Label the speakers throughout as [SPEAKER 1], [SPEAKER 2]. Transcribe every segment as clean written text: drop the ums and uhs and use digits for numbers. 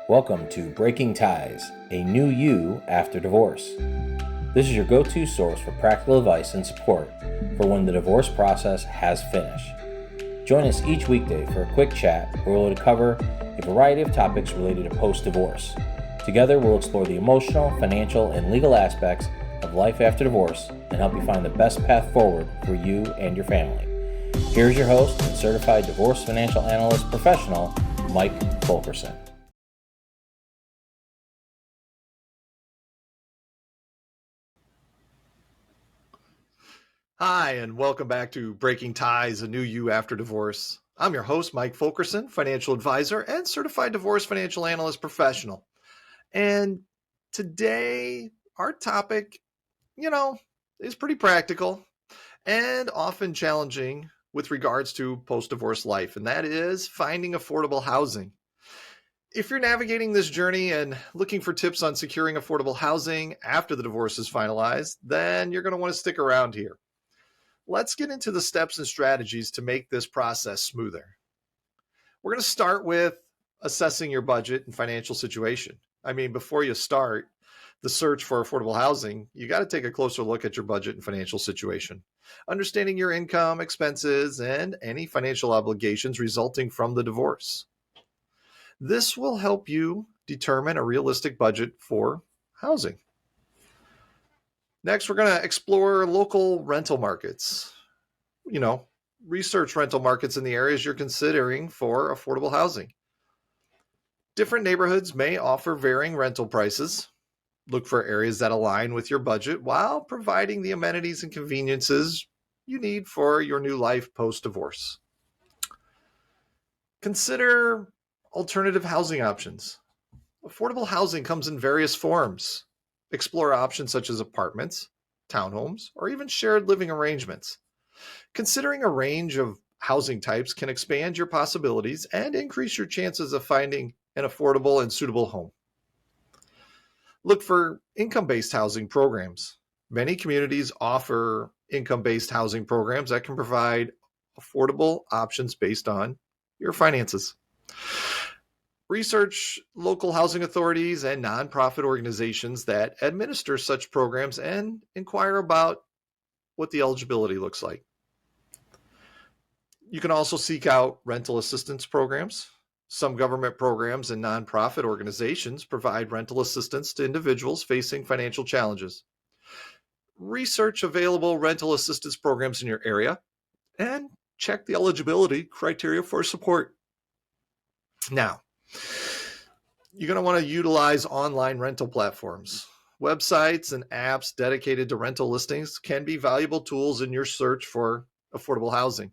[SPEAKER 1] Welcome to Breaking Ties, a new you after divorce. This is your go-to source for practical advice and support for when the divorce process has finished. Join us each weekday for a quick chat where we'll cover a variety of topics related to post-divorce. Together, we'll explore the emotional, financial, and legal aspects of life after divorce and help you find the best path forward for you and your family. Here's your host and Certified Divorce Financial Analyst professional, Mike Fulkerson.
[SPEAKER 2] Hi, and welcome back to Breaking Ties, a new you after divorce. I'm your host, Mike Fulkerson, financial advisor and certified divorce financial analyst professional. And today, our topic, is pretty practical and often challenging with regards to post-divorce life, and that is finding affordable housing. If you're navigating this journey and looking for tips on securing affordable housing after the divorce is finalized, then you're going to want to stick around here. Let's get into the steps and strategies to make this process smoother. We're going to start with assessing your budget and financial situation. Before you start the search for affordable housing, you got to take a closer look at your budget and financial situation, understanding your income, expenses, and any financial obligations resulting from the divorce. This will help you determine a realistic budget for housing. Next, we're going to explore local rental markets. Research rental markets in the areas you're considering for affordable housing. Different neighborhoods may offer varying rental prices. Look for areas that align with your budget while providing the amenities and conveniences you need for your new life post-divorce. Consider alternative housing options. Affordable housing comes in various forms. Explore options such as apartments, townhomes, or even shared living arrangements. Considering a range of housing types can expand your possibilities and increase your chances of finding an affordable and suitable home. Look for income-based housing programs. Many communities offer income-based housing programs that can provide affordable options based on your finances. Research local housing authorities and nonprofit organizations that administer such programs and inquire about what the eligibility looks like. You can also seek out rental assistance programs. Some government programs and nonprofit organizations provide rental assistance to individuals facing financial challenges. Research available rental assistance programs in your area and check the eligibility criteria for support. Now, you're going to want to utilize online rental platforms. Websites and apps dedicated to rental listings can be valuable tools in your search for affordable housing.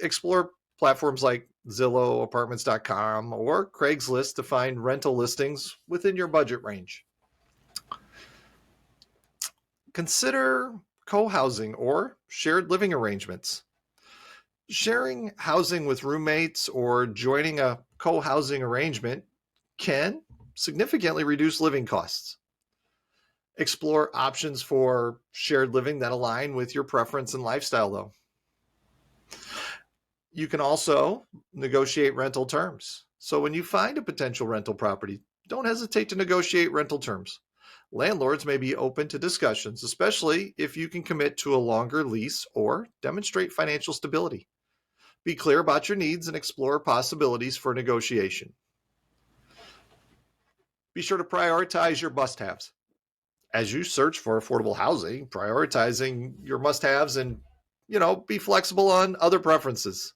[SPEAKER 2] Explore platforms like Zillow, Apartments.com, or Craigslist to find rental listings within your budget range. Consider co-housing or shared living arrangements. Sharing housing with roommates or joining a co-housing arrangement can significantly reduce living costs. Explore options for shared living that align with your preference and lifestyle, though. You can also negotiate rental terms. So when you find a potential rental property, don't hesitate to negotiate rental terms. Landlords may be open to discussions, especially if you can commit to a longer lease or demonstrate financial stability. Be clear about your needs and explore possibilities for negotiation. Be sure to prioritize your must-haves. As you search for affordable housing, prioritizing your must-haves and, be flexible on other preferences.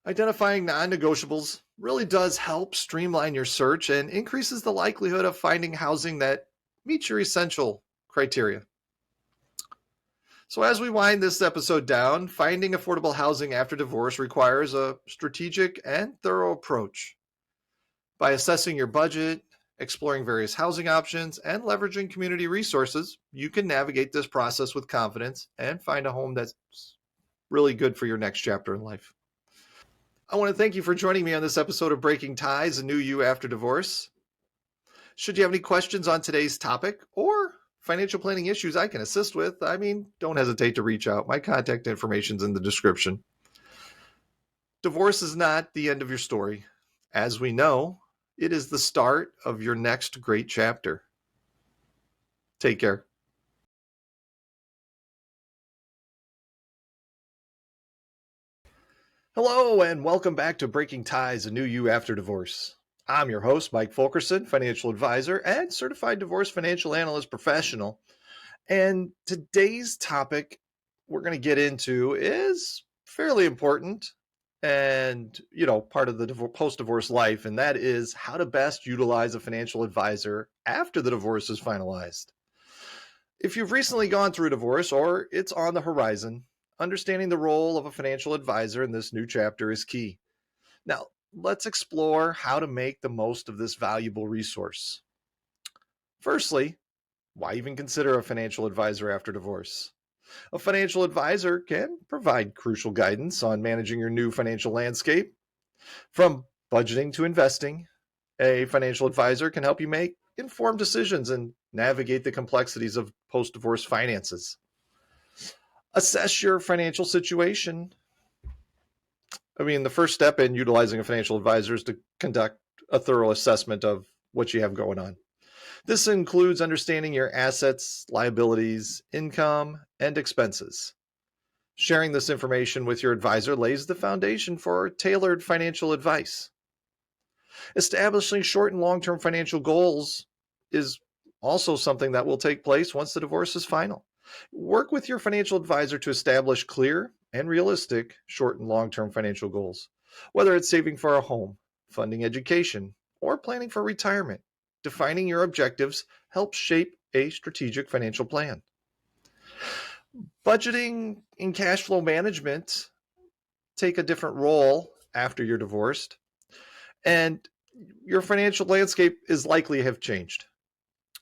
[SPEAKER 2] Identifying non-negotiables really does help streamline your search and increases the likelihood of finding housing that meets your essential criteria. So as we wind this episode down, finding affordable housing after divorce requires a strategic and thorough approach. By assessing your budget, exploring various housing options, and leveraging community resources, you can navigate this process with confidence and find a home that's really good for your next chapter in life. I want to thank you for joining me on this episode of Breaking Ties, a new you after divorce. Should you have any questions on today's topic or financial planning issues I can assist with, don't hesitate to reach out. My contact information is in the description. Divorce is not the end of your story. As we know, it is the start of your next great chapter. Take care. Hello, and welcome back to Breaking Ties, a new you after divorce. I'm your host, Mike Fulkerson, financial advisor and certified divorce financial analyst professional. And today's topic we're going to get into is fairly important and, part of the post-divorce life, and that is how to best utilize a financial advisor after the divorce is finalized. If you've recently gone through a divorce or it's on the horizon, understanding the role of a financial advisor in this new chapter is key. Now, let's explore how to make the most of this valuable resource. Firstly, why even consider a financial advisor after divorce? A financial advisor can provide crucial guidance on managing your new financial landscape. From budgeting to investing, a financial advisor can help you make informed decisions and navigate the complexities of post-divorce finances. Assess your financial situation. The first step in utilizing a financial advisor is to conduct a thorough assessment of what you have going on. This includes understanding your assets, liabilities, income, and expenses. Sharing this information with your advisor lays the foundation for tailored financial advice. Establishing short and long-term financial goals is also something that will take place once the divorce is final. Work with your financial advisor to establish clear and realistic short and long-term financial goals, whether it's saving for a home, funding education, or planning for retirement. Defining your objectives helps shape a strategic financial plan. Budgeting and cash flow management take a different role after you're divorced, and your financial landscape is likely to have changed.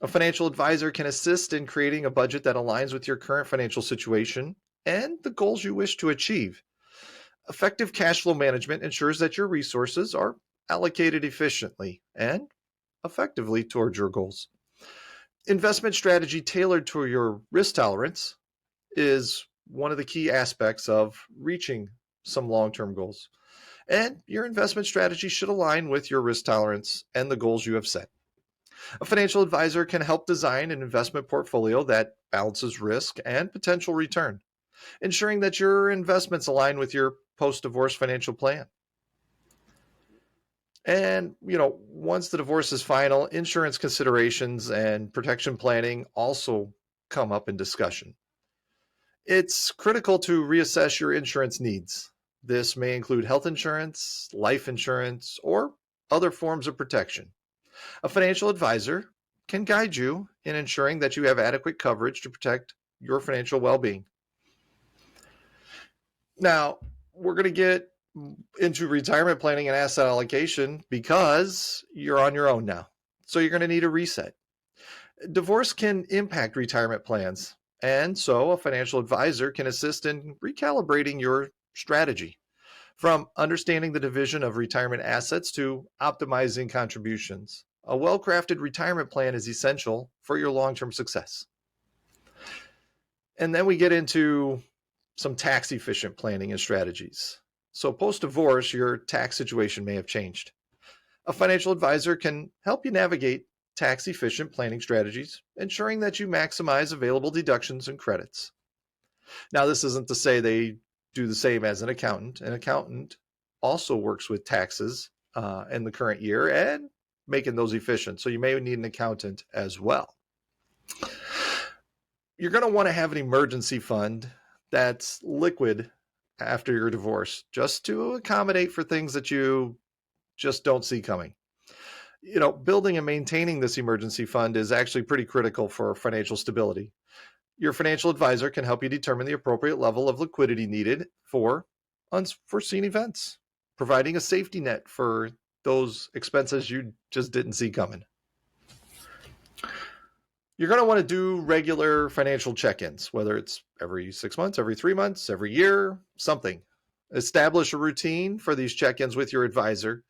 [SPEAKER 2] A financial advisor can assist in creating a budget that aligns with your current financial situation and the goals you wish to achieve. Effective cash flow management ensures that your resources are allocated efficiently and effectively towards your goals. Investment strategy tailored to your risk tolerance is one of the key aspects of reaching some long-term goals. And your investment strategy should align with your risk tolerance and the goals you have set. A financial advisor can help design an investment portfolio that balances risk and potential return, ensuring that your investments align with your post-divorce financial plan. And, once the divorce is final, insurance considerations and protection planning also come up in discussion. It's critical to reassess your insurance needs. This may include health insurance, life insurance, or other forms of protection. A financial advisor can guide you in ensuring that you have adequate coverage to protect your financial well-being. Now, we're going to get into retirement planning and asset allocation because you're on your own now. So you're going to need a reset. Divorce can impact retirement plans, and so a financial advisor can assist in recalibrating your strategy, from understanding the division of retirement assets to optimizing contributions. A well-crafted retirement plan is essential for your long-term success. And then we get into some tax-efficient planning and strategies. So post-divorce, your tax situation may have changed. A financial advisor can help you navigate tax-efficient planning strategies, ensuring that you maximize available deductions and credits. Now, this isn't to say they do the same as an accountant. An accountant also works with taxes in the current year and making those efficient. So you may need an accountant as well. You're going to want to have an emergency fund that's liquid after your divorce, just to accommodate for things that you just don't see coming. Building and maintaining this emergency fund is actually pretty critical for financial stability. Your financial advisor can help you determine the appropriate level of liquidity needed for unforeseen events, providing a safety net for those expenses you just didn't see coming. You're going to want to do regular financial check-ins, whether it's every 6 months, every 3 months, every year, something. Establish a routine for these check-ins with your advisor.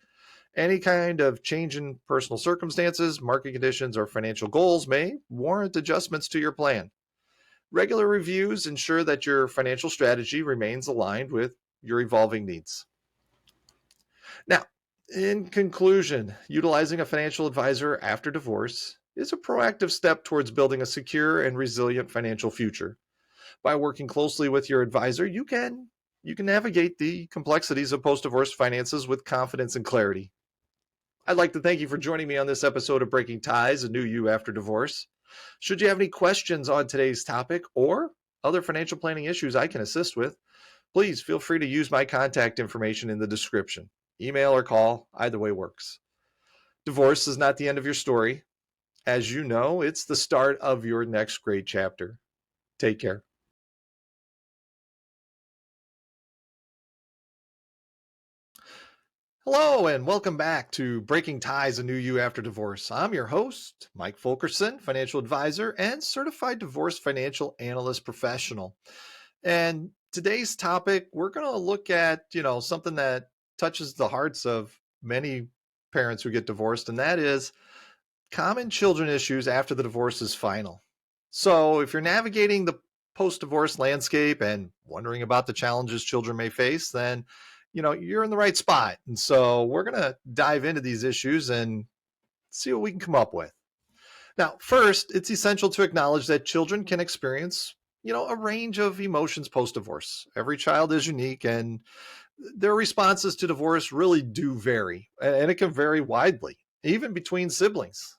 [SPEAKER 2] Any kind of change in personal circumstances, market conditions, or financial goals may warrant adjustments to your plan. Regular reviews ensure that your financial strategy remains aligned with your evolving needs. Now, In conclusion, utilizing a financial advisor after divorce is a proactive step towards building a secure and resilient financial future. By working closely with your advisor, you can navigate the complexities of post-divorce finances with confidence and clarity. I'd like to thank you for joining me on this episode of Breaking Ties, a new you after divorce. Should you have any questions on today's topic or other financial planning issues I can assist with, please feel free to use my contact information in the description. Email or call, either way works. Divorce is not the end of your story. As you know, it's the start of your next great chapter. Take care. Hello, and welcome back to Breaking Ties, a new you after divorce. I'm your host, Mike Fulkerson, financial advisor and certified divorce financial analyst professional. And today's topic, we're going to look at, something that touches the hearts of many parents who get divorced, and that is common children issues after the divorce is final. So if you're navigating the post-divorce landscape and wondering about the challenges children may face, then you're in the right spot. And so we're going to dive into these issues and see what we can come up with. Now, first, it's essential to acknowledge that children can experience, a range of emotions post-divorce. Every child is unique and their responses to divorce really do vary, and it can vary widely, even between siblings.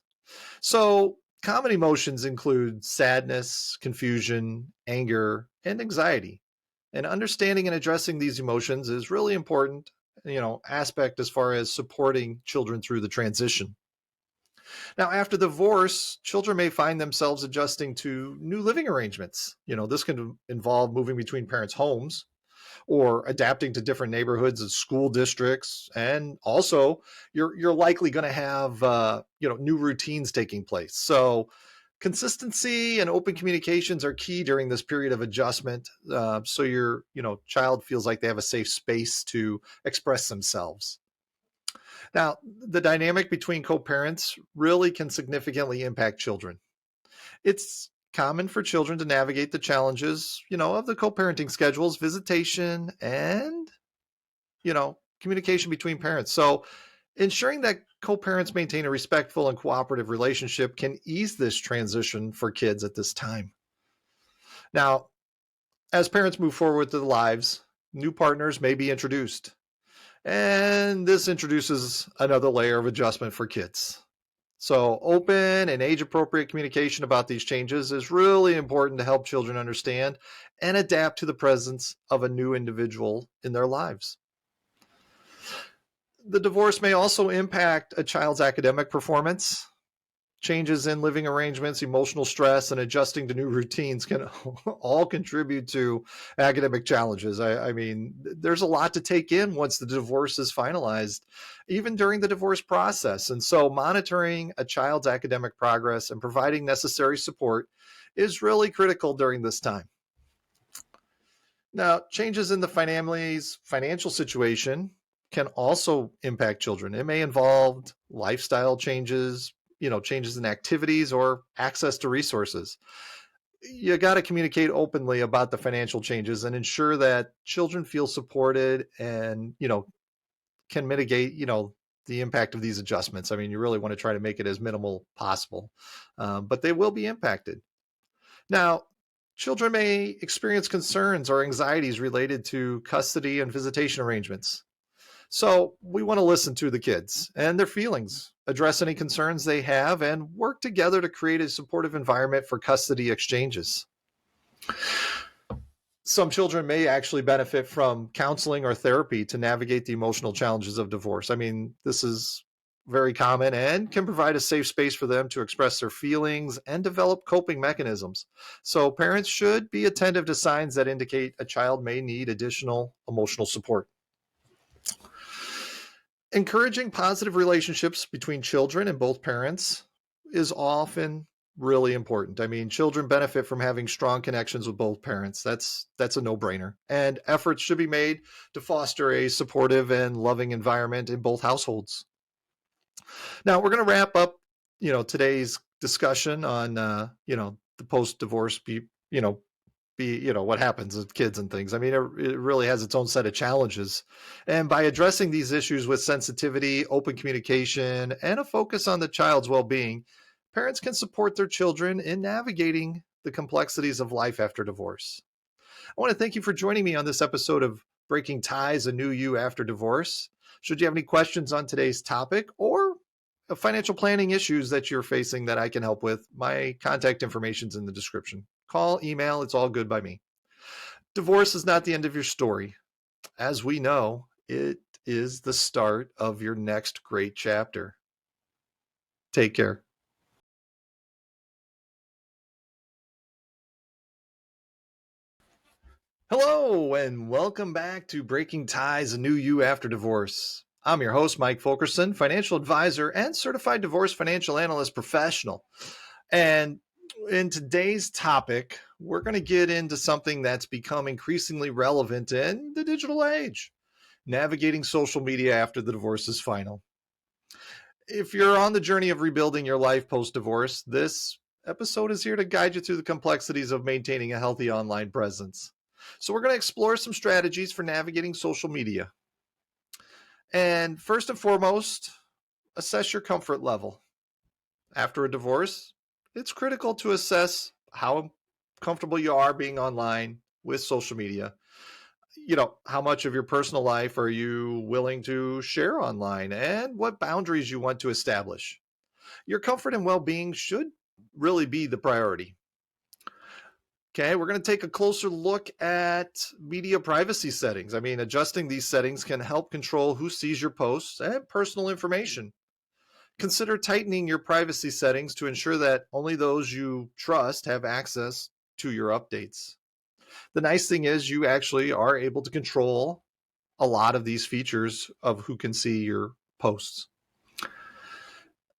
[SPEAKER 2] So, common emotions include sadness, confusion, anger, and anxiety. And understanding and addressing these emotions is really important, aspect as far as supporting children through the transition. Now, after divorce, children may find themselves adjusting to new living arrangements. This can involve moving between parents' homes or adapting to different neighborhoods and school districts. And also, you're likely going to have new routines taking place. So consistency and open communications are key during this period of adjustment. So your child feels like they have a safe space to express themselves. Now, the dynamic between co-parents really can significantly impact children. It's common for children to navigate the challenges, of the co-parenting schedules, visitation, and, communication between parents. So ensuring that co-parents maintain a respectful and cooperative relationship can ease this transition for kids at this time. Now, as parents move forward with their lives, new partners may be introduced. And this introduces another layer of adjustment for kids. So open and age-appropriate communication about these changes is really important to help children understand and adapt to the presence of a new individual in their lives. The divorce may also impact a child's academic performance. Changes in living arrangements, emotional stress, and adjusting to new routines can all contribute to academic challenges. I mean, there's a lot to take in once the divorce is finalized, even during the divorce process. And so monitoring a child's academic progress and providing necessary support is really critical during this time. Now, changes in the family's financial situation can also impact children. It may involve lifestyle changes, changes in activities or access to resources. You got to communicate openly about the financial changes and ensure that children feel supported and, can mitigate, the impact of these adjustments. I mean, you really want to try to make it as minimal possible, but they will be impacted. Now, children may experience concerns or anxieties related to custody and visitation arrangements. So we want to listen to the kids and their feelings, address any concerns they have, and work together to create a supportive environment for custody exchanges. Some children may actually benefit from counseling or therapy to navigate the emotional challenges of divorce. I mean, this is very common and can provide a safe space for them to express their feelings and develop coping mechanisms. So parents should be attentive to signs that indicate a child may need additional emotional support. Encouraging positive relationships between children and both parents is often really important. I mean, children benefit from having strong connections with both parents. That's a no-brainer. And efforts should be made to foster a supportive and loving environment in both households. Now, we're going to wrap up, today's discussion on, the post-divorce, be, what happens with kids and things. I mean, it really has its own set of challenges. And by addressing these issues with sensitivity, open communication, and a focus on the child's well-being, parents can support their children in navigating the complexities of life after divorce. I want to thank you for joining me on this episode of Breaking Ties, a New You After Divorce. Should you have any questions on today's topic or financial planning issues that you're facing that I can help with, my contact information is in the description. Call, email, it's all good by me. Divorce is not the end of your story. As we know, it is the start of your next great chapter. Take care. Hello, and welcome back to Breaking Ties, a New You After Divorce. I'm your host, Mike Fulkerson, financial advisor and certified divorce financial analyst professional. And in today's topic, we're going to get into something that's become increasingly relevant in the digital age, navigating social media after the divorce is final. If you're on the journey of rebuilding your life post-divorce, this episode is here to guide you through the complexities of maintaining a healthy online presence. So we're going to explore some strategies for navigating social media. And first and foremost, assess your comfort level. After a divorce, it's critical to assess how comfortable you are being online with social media. How much of your personal life are you willing to share online and what boundaries you want to establish. Your comfort and well-being should really be the priority. Okay, we're going to take a closer look at media privacy settings. I mean, adjusting these settings can help control who sees your posts and personal information. Consider tightening your privacy settings to ensure that only those you trust have access to your updates. The nice thing is you actually are able to control a lot of these features of who can see your posts.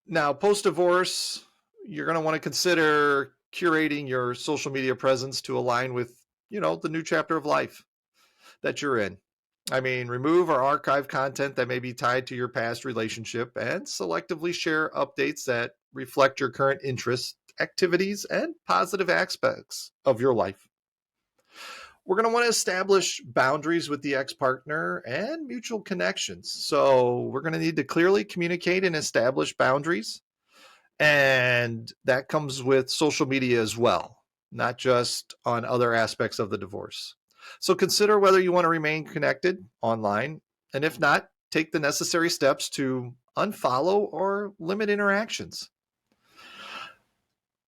[SPEAKER 2] Now, post-divorce, you're going to want to consider curating your social media presence to align with, the new chapter of life that you're in. I mean, remove or archive content that may be tied to your past relationship and selectively share updates that reflect your current interests, activities, and positive aspects of your life. We're going to want to establish boundaries with the ex-partner and mutual connections. So we're going to need to clearly communicate and establish boundaries. And that comes with social media as well, not just on other aspects of the divorce. So consider whether you want to remain connected online, and if not, take the necessary steps to unfollow or limit interactions.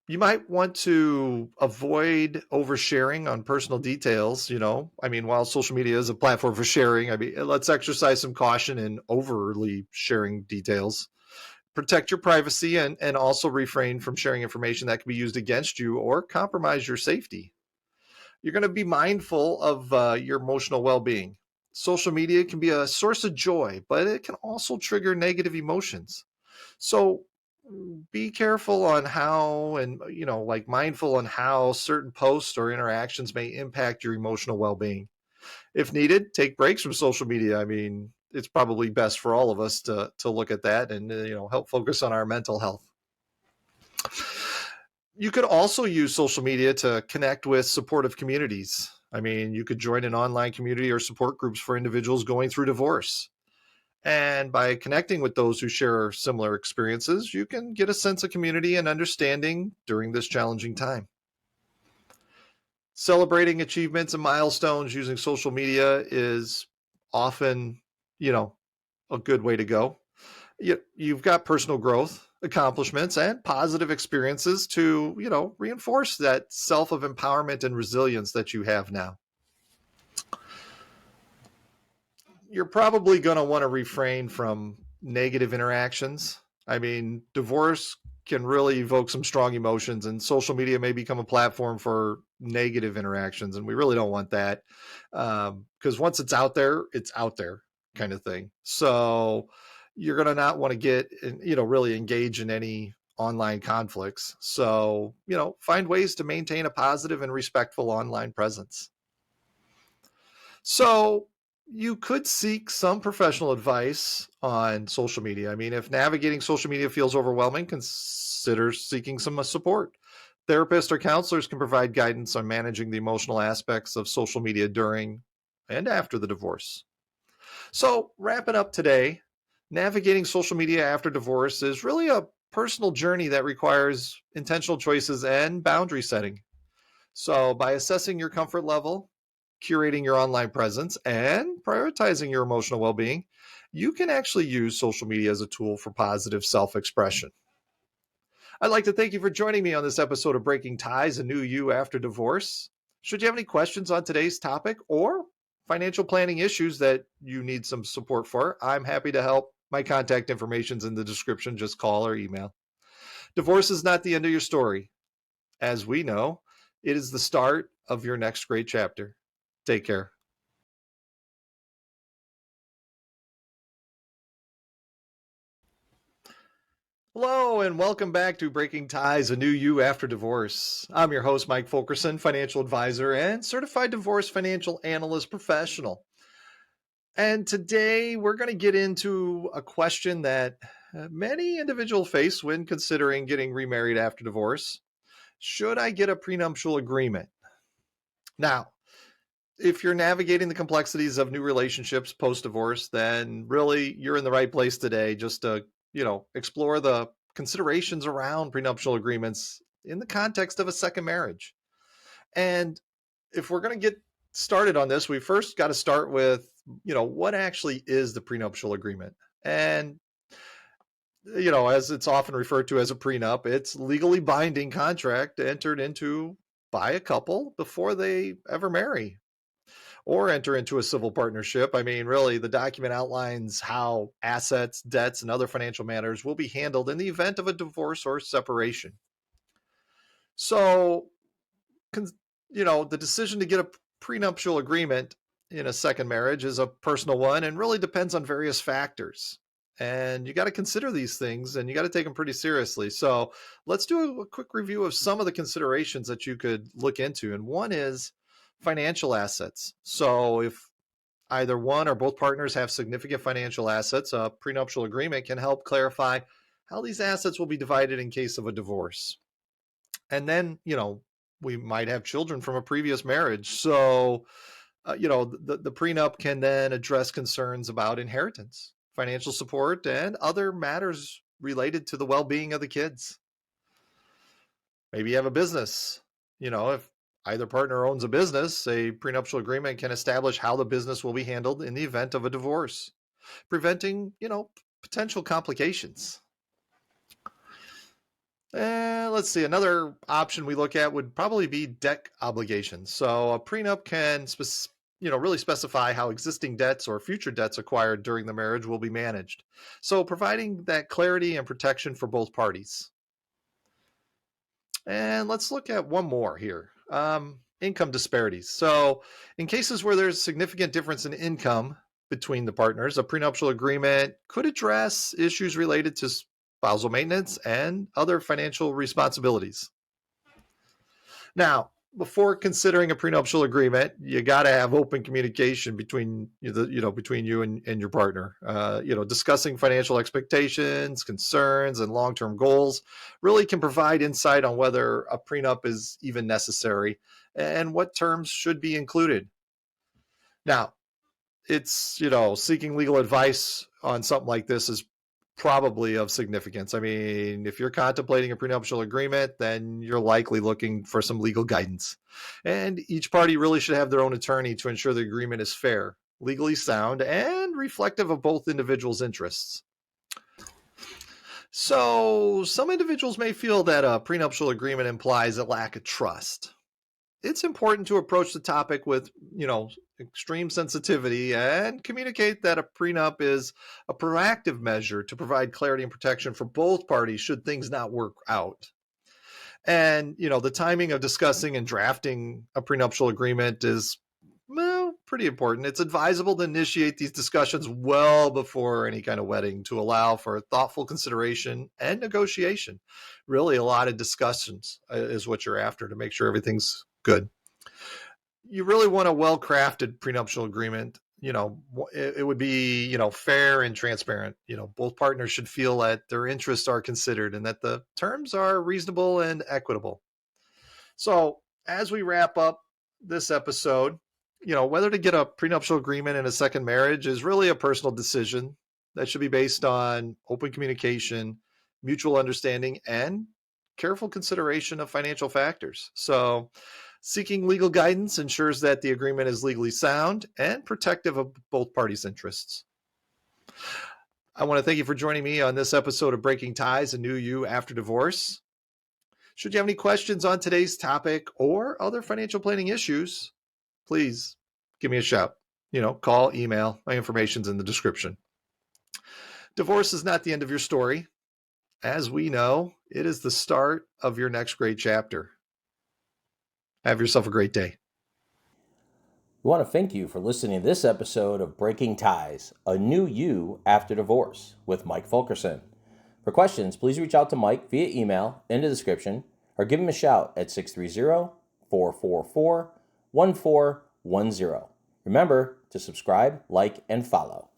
[SPEAKER 2] You might want to avoid oversharing on personal details. While social media is a platform for sharing, let's exercise some caution in overly sharing details. Protect your privacy and also refrain from sharing information that can be used against you or compromise your safety. You're going to be mindful of your emotional well-being. Social media can be a source of joy, but it can also trigger negative emotions. So be careful on how mindful on how certain posts or interactions may impact your emotional well-being. If needed, take breaks from social media. I mean, it's probably best for all of us to look at that and help focus on our mental health. You could also use social media to connect with supportive communities. I mean, you could join an online community or support groups for individuals going through divorce. And by connecting with those who share similar experiences, you can get a sense of community and understanding during this challenging time. Celebrating achievements and milestones using social media is often, a good way to go. You've got personal growth, accomplishments, and positive experiences to, reinforce that self of empowerment and resilience that you have now. You're probably going to want to refrain from negative interactions. I mean, divorce can really evoke some strong emotions, and social media may become a platform for negative interactions, and we really don't want that because once it's out there kind of thing. So you're going to not want to get, really engage in any online conflicts. So, find ways to maintain a positive and respectful online presence. So you could seek some professional advice on social media. I mean, if navigating social media feels overwhelming, consider seeking some support. Therapists or counselors can provide guidance on managing the emotional aspects of social media during and after the divorce. So, wrapping up today, navigating social media after divorce is really a personal journey that requires intentional choices and boundary setting. So, by assessing your comfort level, curating your online presence, and prioritizing your emotional well being, you can actually use social media as a tool for positive self expression. I'd like to thank you for joining me on this episode of Breaking Ties, a new you after divorce. Should you have any questions on today's topic or financial planning issues that you need some support for, I'm happy to help. My contact information's in the description. Just call or email. Divorce is not the end of your story. As we know, it is the start of your next great chapter. Take care. Hello, and welcome back to Breaking Ties, a new you after divorce. I'm your host, Mike Fulkerson, financial advisor and certified divorce financial analyst professional. And today we're going to get into a question that many individuals face when considering getting remarried after divorce. Should I get a prenuptial agreement? Now, if you're navigating the complexities of new relationships post-divorce, then really you're in the right place today just to, explore the considerations around prenuptial agreements in the context of a second marriage. And if we're going to get started on this, we first got to start with, what actually is the prenuptial agreement? And, as it's often referred to as a prenup, it's legally binding contract entered into by a couple before they ever marry or enter into a civil partnership. I mean, really, the document outlines how assets, debts, and other financial matters will be handled in the event of a divorce or separation. So, the decision to get a prenuptial agreement in a second marriage is a personal one and really depends on various factors. And you got to consider these things and you got to take them pretty seriously. So let's do a quick review of some of the considerations that you could look into. And one is financial assets. So if either one or both partners have significant financial assets, a prenuptial agreement can help clarify how these assets will be divided in case of a divorce. And then, we might have children from a previous marriage. So, the prenup can then address concerns about inheritance, financial support, and other matters related to the well-being of the kids. Maybe you have a business. If either partner owns a business, a prenuptial agreement can establish how the business will be handled in the event of a divorce, preventing, potential complications. Let's see. Another option we look at would probably be debt obligations. So a prenup can, really specify how existing debts or future debts acquired during the marriage will be managed. So providing that clarity and protection for both parties. And let's look at one more here. Income disparities. So in cases where there's significant difference in income between the partners, a prenuptial agreement could address issues related to spousal maintenance and other financial responsibilities. Now, before considering a prenuptial agreement, you got to have open communication between between you and your partner. Discussing financial expectations, concerns, and long-term goals really can provide insight on whether a prenup is even necessary and what terms should be included. Now, it's seeking legal advice on something like this is probably of significance. I mean, if you're contemplating a prenuptial agreement, then you're likely looking for some legal guidance. And each party really should have their own attorney to ensure the agreement is fair, legally sound, and reflective of both individuals' interests. So, some individuals may feel that a prenuptial agreement implies a lack of trust. It's important to approach the topic with, extreme sensitivity and communicate that a prenup is a proactive measure to provide clarity and protection for both parties should things not work out. And, the timing of discussing and drafting a prenuptial agreement is, pretty important. It's advisable to initiate these discussions well before any kind of wedding to allow for thoughtful consideration and negotiation. Really, a lot of discussions is what you're after to make sure everything's good. You really want a well-crafted prenuptial agreement. It would be, fair and transparent. Both partners should feel that their interests are considered and that the terms are reasonable and equitable. So as we wrap up this episode, whether to get a prenuptial agreement in a second marriage is really a personal decision that should be based on open communication, mutual understanding, and careful consideration of financial factors. So seeking legal guidance ensures that the agreement is legally sound and protective of both parties' interests. I want to thank you for joining me on this episode of Breaking Ties, a New You After Divorce. Should you have any questions on today's topic or other financial planning issues, please give me a shout. Call, email. My information's in the description. Divorce is not the end of your story. As we know, it is the start of your next great chapter. Have yourself a great day.
[SPEAKER 1] We want to thank you for listening to this episode of Breaking Ties, a New You After Divorce with Mike Fulkerson. For questions, please reach out to Mike via email in the description or give him a shout at 630-444-1410. Remember to subscribe, like, and follow.